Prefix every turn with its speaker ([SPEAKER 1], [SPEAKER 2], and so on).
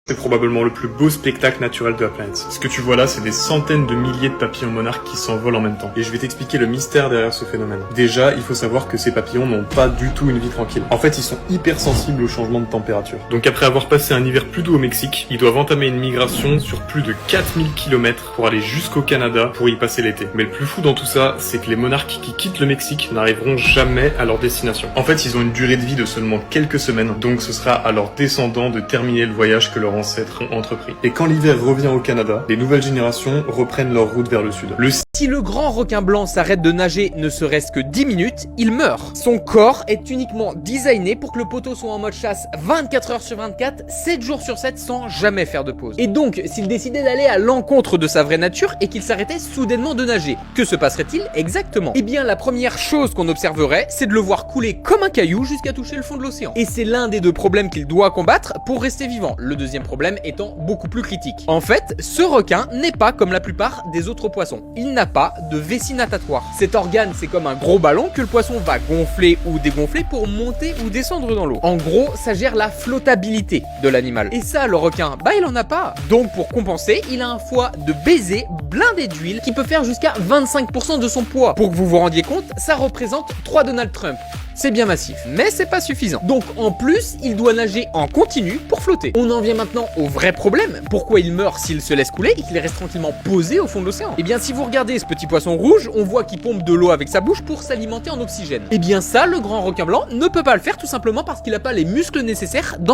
[SPEAKER 1] C'est probablement le plus beau spectacle naturel de la planète. Ce que tu vois là, c'est des centaines de milliers de papillons monarques qui s'envolent en même temps. Et je vais t'expliquer le mystère derrière ce phénomène. Déjà, il faut savoir que ces papillons n'ont pas du tout une vie tranquille. En fait, ils sont hyper sensibles au changement de température. Donc après avoir passé un hiver plus doux au Mexique, ils doivent entamer une migration sur plus de 4000 km pour aller jusqu'au Canada pour y passer l'été. Mais le plus fou dans tout ça, c'est que les monarques qui quittent le Mexique n'arriveront jamais à leur destination. En fait, ils ont une durée de vie de seulement quelques semaines, donc ce sera à leurs descendants de terminer le voyage que leurs ancêtres ont entrepris. Et quand l'hiver revient au Canada, les nouvelles générations reprennent leur route vers le sud.
[SPEAKER 2] Si le grand requin blanc s'arrête de nager ne serait-ce que 10 minutes, il meurt. Son corps est uniquement designé pour que le poteau soit en mode chasse 24 heures sur 24, 7 jours sur 7 sans jamais faire de pause. Et donc, s'il décidait d'aller à l'encontre de sa vraie nature et qu'il s'arrêtait soudainement de nager, que se passerait-il exactement? Eh bien, la première chose qu'on observerait, c'est de le voir couler comme un caillou jusqu'à toucher le fond de l'océan. Et c'est l'un des deux problèmes qu'il doit combattre pour rester vivant. Le deuxième problème étant beaucoup plus critique. En fait, ce requin n'est pas comme la plupart des autres poissons. Il n'a pas de vessie natatoire. Cet organe, c'est comme un gros ballon que le poisson va gonfler ou dégonfler pour monter ou descendre dans l'eau. En gros, ça gère la flottabilité de l'animal. Et ça, le requin, il en a pas. Donc pour compenser, il a un foie de baiser blindé d'huile qui peut faire jusqu'à 25% de son poids. Pour que vous vous rendiez compte, ça représente 3 Donald Trump. C'est bien massif, mais c'est pas suffisant. Donc en plus, il doit nager en continu pour flotter. On en vient maintenant au vrai problème. Pourquoi il meurt s'il se laisse couler et qu'il reste tranquillement posé au fond de l'océan? Eh bien si vous regardez ce petit poisson rouge, on voit qu'il pompe de l'eau avec sa bouche pour s'alimenter en oxygène. Eh bien ça, le grand requin blanc ne peut pas le faire tout simplement parce qu'il n'a pas les muscles nécessaires dans